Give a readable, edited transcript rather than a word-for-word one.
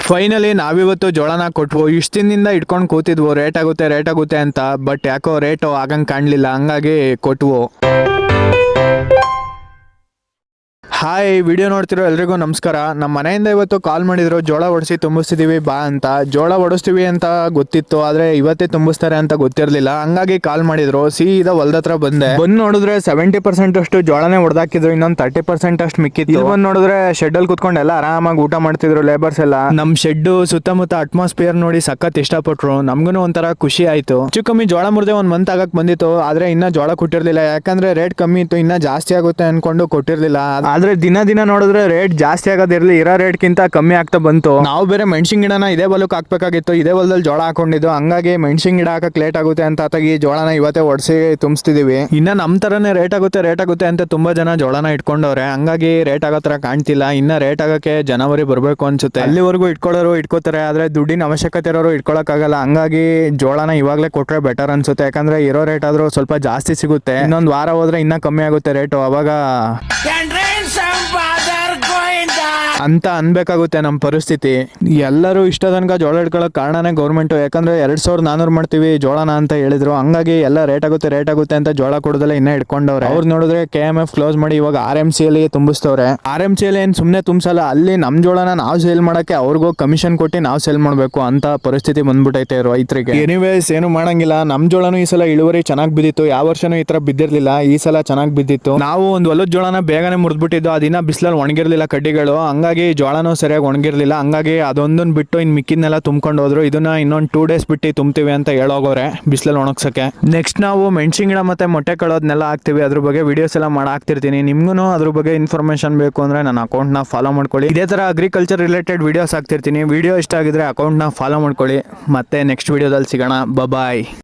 Finally ನಾವಿವತ್ತು ಜೋಳನ ಕೊಟ್ವು. ಇಷ್ಟು ದಿನದಿಂದ ಇಟ್ಕೊಂಡು ಕೂತಿದ್ವು ರೇಟ್ ಆಗುತ್ತೆ ಅಂತ. ಬಟ್ ಯಾಕೋ ರೇಟು ಆಗಂಗೆ ಕಾಣಲಿಲ್ಲ, ಹಂಗಾಗಿ ಕೊಟ್ವು. ಹಾಯ್, ವಿಡಿಯೋ ನೋಡ್ತಿರೋ ಎಲ್ರಿಗೂ ನಮಸ್ಕಾರ. ನಮ್ಮ ಮನೆಯಿಂದ ಇವತ್ತು ಕಾಲ್ ಮಾಡಿದ್ರು, ಜೋಳ ಒಡಿಸಿ ತುಂಬಿಸ್ತಿದೀವಿ ಬಾ ಅಂತ. ಜೋಳ ಒಡಿಸ್ತೀವಿ ಅಂತ ಗೊತ್ತಿತ್ತು, ಆದ್ರೆ ಇವತ್ತೇ ತುಂಬಿಸ್ತಾರೆ ಅಂತ ಗೊತ್ತಿರಲಿಲ್ಲ. ಹಂಗಾಗಿ ಕಾಲ್ ಮಾಡಿದ್ರು. ಸೀದಾ ಹೊಲ್ದ ಹತ್ರ ಬಂದೆ. ಬಂದು ನೋಡಿದ್ರೆ 70% ಅಷ್ಟು ಜೋಳನೇ ಹೊಡೆದಾಕಿದ್ರು, ಇನ್ನೊಂದು 30% ಅಷ್ಟು ಮಿಕ್ಕಿತ್ತು. ಇಲ್ಲಿ ಬಂದು ನೋಡಿದ್ರೆ ಶೆಡ್ ಅಲ್ಲಿ ಕುತ್ಕೊಂಡು ಎಲ್ಲ ಆರಾಮಾಗಿ ಊಟ ಮಾಡ್ತಿದ್ರು ಲೇಬರ್ಸ್ ಎಲ್ಲ. ನಮ್ ಶೆಡ್ ಸುತ್ತಮುತ್ತ ಅಟ್ಮಾಸ್ಫಿಯರ್ ನೋಡಿ ಸಖತ್ ಇಷ್ಟಪಟ್ರು. ನಮ್ಗೂ ಒಂಥರ ಖುಷಿ ಆಯ್ತು. ಹೆಚ್ಚು ಕಮ್ಮಿ ಜೋಳ ಮುರ್ದೆ 1 ಮಂತ್ ಆಗಕ್ ಬಂದಿತ್ತು, ಆದ್ರೆ ಇನ್ನ ಜೋಳ ಕೊಟ್ಟಿರ್ಲಿಲ್ಲ. ಯಾಕಂದ್ರೆ ರೇಟ್ ಕಮ್ಮಿ ಇತ್ತು, ಇನ್ನ ಜಾಸ್ತಿ ಆಗುತ್ತೆ ಅನ್ಕೊಂಡು ಕೊಟ್ಟಿರ್ಲಿಲ್ಲ. ಆದ್ರೆ ದಿನ ನೋಡಿದ್ರೆ ರೇಟ್ ಜಾಸ್ತಿ ಆಗೋದಿರ್ಲಿ, ಇರೋ ರೇಟ್ಗಿಂತ ಕಮ್ಮಿ ಆಗ್ತಾ ಬಂತು. ನಾವು ಬೇರೆ ಮೆಣಸಿನ ಗಿಡನ ಇದೇ ಹೊಲಕ್ಕೆ ಹಾಕ್ಬೇಕಾಗಿತ್ತು, ಇದೇ ಹೊಲದಲ್ಲಿ ಜೋಳ ಹಾಕೊಂಡಿದ್ದು. ಹಂಗಾಗಿ ಮೆಣಸಿನ ಗಿಡ ಹಾಕಕ್ ಲೇಟ್ ಆಗುತ್ತೆ ಅಂತ ಈ ಜೋಳನ ಇವತ್ತೇ ಒಡಿಸಿ ತುಂಬಿಸ್ತಿದೀವಿ. ಇನ್ನ ನಮ್ ತರನೇ ರೇಟ್ ಆಗುತ್ತೆ ಅಂತ ತುಂಬಾ ಜನ ಜೋಳನ ಇಟ್ಕೊಂಡವ್ರೆ. ಹಂಗಾಗಿ ರೇಟ್ ಆಗೋ ತರ ಕಾಣ್ತಿಲ್ಲ. ಇನ್ನ ರೇಟ್ ಆಗಕ್ಕೆ ಜನವರಿ ಬರ್ಬೇಕು ಅನ್ಸುತ್ತೆ. ಅಲ್ಲಿವರೆಗೂ ಇಟ್ಕೊಳ್ಳೋರು ಇಟ್ಕೋತಾರೆ, ಆದ್ರೆ ದುಡ್ಡಿನ ಅವಶ್ಯಕತೆ ಇರೋರು ಇಟ್ಕೊಳಕ್ ಆಗಲ್ಲ. ಹಂಗಾಗಿ ಜೋಳನ ಇವಾಗ್ಲೇ ಕೊಟ್ರೆ ಬೆಟರ್ ಅನ್ಸುತ್ತೆ. ಯಾಕಂದ್ರೆ ಇರೋ ರೇಟ್ ಆದ್ರೂ ಸ್ವಲ್ಪ ಜಾಸ್ತಿ ಸಿಗುತ್ತೆ. ಇನ್ನೊಂದು ವಾರ ಹೋದ್ರೆ ಇನ್ನ ಕಮ್ಮಿ ಆಗುತ್ತೆ ರೇಟು, ಅವಾಗ ಅಂತ ಅನ್ಬೇಕಾಗುತ್ತೆ ನಮ್ ಪರಿಸ್ಥಿತಿ. ಎಲ್ಲರೂ ಇಷ್ಟ ತನಕ ಜೋಳ ಇಟ್ಕೊಳ್ಳೋಕೆ ಕಾರಣನೇ ಗೌರ್ಮೆಂಟ್. ಯಾಕಂದ್ರೆ 2400 ಮಾಡ್ತೀವಿ ಜೋಳನ ಅಂತ ಹೇಳಿದ್ರು. ಹಂಗಾಗಿ ಎಲ್ಲ ರೇಟ್ ಆಗುತ್ತೆ ಅಂತ ಜೋಳ ಕೊಡೋದಲ್ಲ ಇನ್ನ ಇಟ್ಕೊಂಡವ್ರೆ. ಅವ್ರು ನೋಡಿದ್ರೆ KMF ಕ್ಲೋಸ್ ಮಾಡಿ ಇವಾಗ RMC ಅಲ್ಲಿ ತುಂಬಿಸ್ತವ್ರೆ. RMC ಅಲ್ಲಿ ಏನ್ ಸುಮ್ನೆ ತುಂಬಿಸಲ್ಲ, ಅಲ್ಲಿ ನಮ್ ಜೋಳನ ನಾವು ಸೇಲ್ ಮಾಡಕ್ಕೆ ಅವ್ರಿಗೂ ಕಮಿಷನ್ ಕೊಟ್ಟು ನಾವು ಸೇಲ್ ಮಾಡ್ಬೇಕು ಅಂತ ಪರಿಸ್ಥಿತಿ ಬಂದ್ಬಿಟ್ಟೈತೆ ರೈತರಿಗೆ. ಎನಿವೇಸ್ ಏನು ಮಾಡಂಗಿಲ್ಲ. ನಮ್ ಜೋಳನು ಈ ಸಲ ಇಳುವರಿ ಚೆನ್ನಾಗಿ ಬಿದ್ದಿತ್ತು. ಯಾವ ವರ್ಷನೂ ಈ ತರ ಬಿದ್ದಿರ್ಲಿಲ್ಲ, ಈ ಸಲ ಚೆನ್ನಾಗಿ ಬಿದ್ದಿತ್ತು. ನಾವು ಒಂದು ಹೊಲದ ಜೋಳನ ಬೇಗನೆ ಮುರಿದ್ಬಿಟ್ಟಿದ್ದು, ಅದಿನ ಬಿಸಿಲಲ್ಲಿ ಒಣಗಿರ್ಲಿಲ್ಲ ಕಡ್ಡಿಗಳು. ಹಂಗಾಗಿ ಜೋಳನೂ ಸರಿಯಾಗಿ ಒಣಗಿರ್ಲಿಲ್ಲ. ಹಂಗಾಗಿ ಅದೊಂದನ್ ಬಿಟ್ಟು ಇನ್ ಮಿಕ್ಕಿದ್ನೆಲ್ಲ ತುಂಬ್ಕೊಂಡು ಹೋದ್ರು. ಇದನ್ನ ಇನ್ನೊಂದು 2 ಡೇಸ್ ಬಿಟ್ಟು ತುಂಬ್ತೀವಿ ಅಂತ ಹೇಳೋಗೋರೆ ಬಿಸಿಲಲ್ಲಿ ಒಣಗ್ಸಕ್ಕೆ. ನೆಕ್ಸ್ಟ್ ನಾವು ಮೆಣಸಿನ ಗಿಡ ಮತ್ತೆ ಮೊಟ್ಟೆ ಕಳೋದ್ನೆಲ್ಲ ಹಾಕ್ತಿವಿ. ಅದ್ರ ಬಗ್ಗೆ ವಿಡಿಯೋಸ್ ಎಲ್ಲ ಹಾಕ್ತಿರ್ತೀನಿ. ನಿಮ್ಗೂ ಅದ್ರ ಬಗ್ಗೆ ಇನ್ಫಾರ್ಮೇಶನ್ ಬೇಕು ಅಂದ್ರೆ ನನ್ನ ಅಕೌಂಟ್ ನ ಫಾಲೋ ಮಾಡ್ಕೊಳ್ಳಿ. ಇದೇ ತರ ಅಗ್ರಿಕಲ್ಚರ್ ರಿಲೇಟೆಡ್ ವಿಡಿಯೋಸ್ ಹಾಕ್ತಿರ್ತೀನಿ. ವಿಡಿಯೋ ಇಷ್ಟ ಆಗಿದ್ರೆ ಅಕೌಂಟ್ ನ ಫಾಲೋ ಮಾಡ್ಕೊಳ್ಳಿ. ಮತ್ತೆ ನೆಕ್ಸ್ಟ್ ವಿಡಿಯೋದಲ್ಲಿ ಸಿಗೋಣ. ಬಾಯ್.